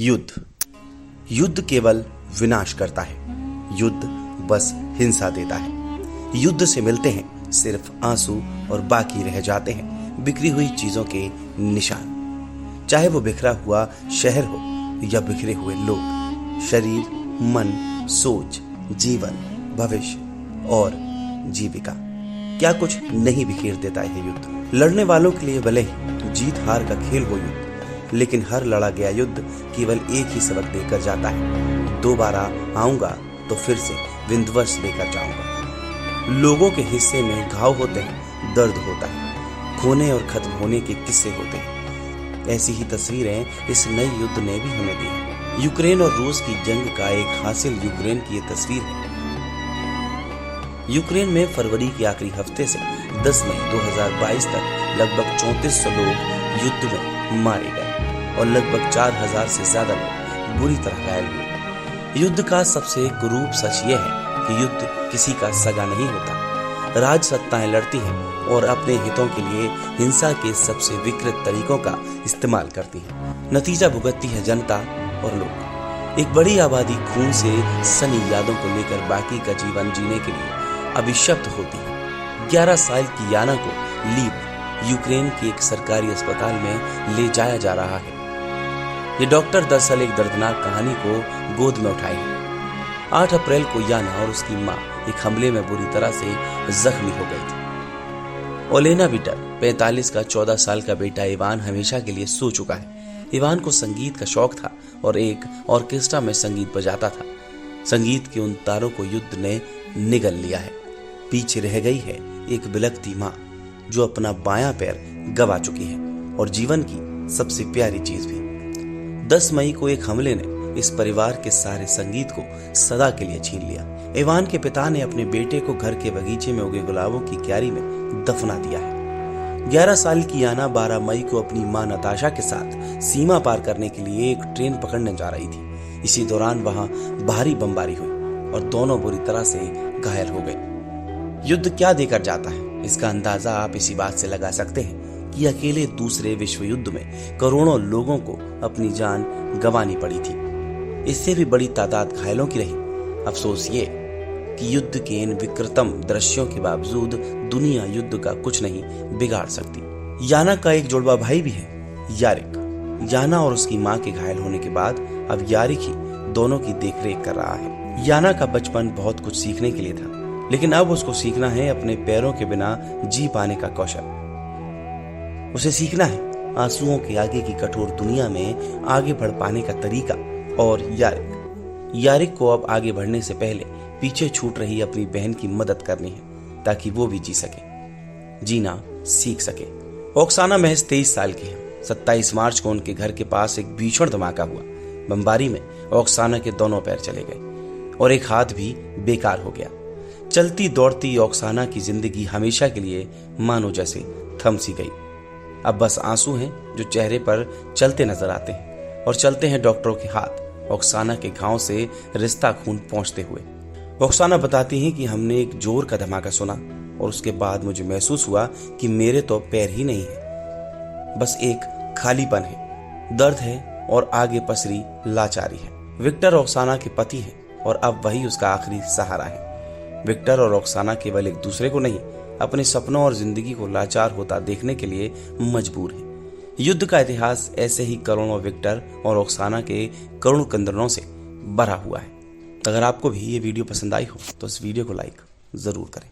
युद्ध युद्ध केवल विनाश करता है। युद्ध बस हिंसा देता है। युद्ध से मिलते हैं सिर्फ आंसू और बाकी रह जाते हैं बिखरी हुई चीजों के निशान। चाहे वो बिखरा हुआ शहर हो या बिखरे हुए लोग, शरीर, मन, सोच, जीवन, भविष्य और जीविका, क्या कुछ नहीं बिखेर देता है युद्ध। लड़ने वालों के लिए भले ही जीत हार का खेल हो युद्ध, लेकिन हर लड़ा गया युद्ध केवल एक ही सबक देकर जाता है। दोबारा आऊंगा तो फिर से विंध्वंस लेकर जाऊंगा। लोगों के हिस्से में घाव होते हैं, दर्द होता है, खोने और खत्म होने के किस्से होते हैं। ऐसी ही तस्वीरें इस नए युद्ध ने भी हमें दी है। यूक्रेन और रूस की जंग का एक हासिल यूक्रेन की ये तस्वीर है। यूक्रेन में फरवरी के आखिरी हफ्ते से 10 मई 2022 तक लगभग 3400 लोग युद्ध में मारे गए और लगभग 4000 से ज्यादा लोग बुरी तरह घायल हुए। युद्ध का सबसे कुरूप सच यह है कि युद्ध किसी का सगा नहीं होता। राज सत्ताएं लड़ती हैं और अपने हितों के लिए हिंसा के सबसे विकृत तरीकों का इस्तेमाल करती हैं। नतीजा भुगतती है जनता और लोग। एक बड़ी आबादी खून से सनी यादों को लेकर बाकी का जीवन जीने के लिए अभिशप्त होती है। 11 साल की याना को लीव यूक्रेन के एक सरकारी अस्पताल में ले जाया जा रहा है। ये डॉक्टर दरअसल एक दर्दनाक कहानी को गोद में उठाए हैं। 8 अप्रैल को याना और उसकी मां एक हमले में बुरी तरह से जख्मी हो गई थी। ओलेना विटर 45 का 14 साल का बेटा इवान हमेशा के लिए सो चुका है। इवान को संगीत का शौक था और एक ऑर्केस्ट्रा में संगीत बजाता था। संगीत के उन तारों को युद्ध ने निगल लिया है। पीछे रह गई है एक बिलखती मां जो अपना बायां पैर गवा चुकी है और जीवन की सबसे प्यारी चीज भी। 10 मई को एक हमले ने इस परिवार के सारे संगीत को सदा के लिए छीन लिया। इवान के पिता ने अपने बेटे को घर के बगीचे में उगे गुलाबों की क्यारी में दफना दिया है। 11 साल की याना 12 मई को अपनी मां नताशा के साथ सीमा पार करने के लिए एक ट्रेन पकड़ने जा रही थी। इसी दौरान वहां भारी बमबारी हुई और दोनों बुरी तरह से घायल हो गए। युद्ध क्या देकर जाता है, इसका अंदाजा आप इसी बात से लगा सकते हैं कि अकेले दूसरे विश्व युद्ध में करोड़ों लोगों को अपनी जान गंवानी पड़ी थी। इससे भी बड़ी तादाद घायलों की रही। अफसोस ये कि युद्ध के इन विकृतम दृश्यों के बावजूद दुनिया युद्ध का कुछ नहीं बिगाड़ सकती। याना का एक जुड़वा भाई भी है, यारिक। याना और उसकी मां के घायल होने के बाद अब यारिक ही दोनों की देखरेख कर रहा है। याना का बचपन बहुत कुछ सीखने के लिए था, लेकिन अब उसको सीखना है अपने पैरों के बिना जी पाने का कौशल। उसे सीखना है आंसुओं के आगे की कठोर दुनिया में आगे बढ़ पाने का तरीका। और यारिक को अब आगे बढ़ने से पहले पीछे छूट रही अपनी बहन की मदद करनी है ताकि वो भी जी सके, जीना सीख सके। ओक्साना महज 23 साल की है। 27 मार्च को उनके घर के पास एक भीषण धमाका हुआ। बमबारी में ओक्साना के दोनों पैर चले गए और एक हाथ भी बेकार हो गया। चलती दौड़ती ओक्साना की जिंदगी हमेशा के लिए मानो जैसे थम सी गई। अब बस आंसू हैं जो चेहरे पर चलते नजर आते हैं और चलते हैं डॉक्टरों के हाथ ओक्साना के घाव से रिश्ता खून पहुंचते हुए। ओक्साना बताती हैं कि हमने एक जोर का धमाका सुना और उसके बाद मुझे महसूस हुआ कि मेरे तो पैर ही नहीं है, बस एक खालीपन है, दर्द है और आगे पसरी लाचारी है। विक्टर ओक्साना के पति हैं और अब वही उसका आखिरी सहारा है। विक्टर और ओक्साना केवल एक दूसरे को नहीं, अपने सपनों और जिंदगी को लाचार होता देखने के लिए मजबूर हैं। युद्ध का इतिहास ऐसे ही करोड़ों विक्टर और ओक्साना के करुण कंदनों से भरा हुआ है। अगर आपको भी ये वीडियो पसंद आई हो तो इस वीडियो को लाइक जरूर करें।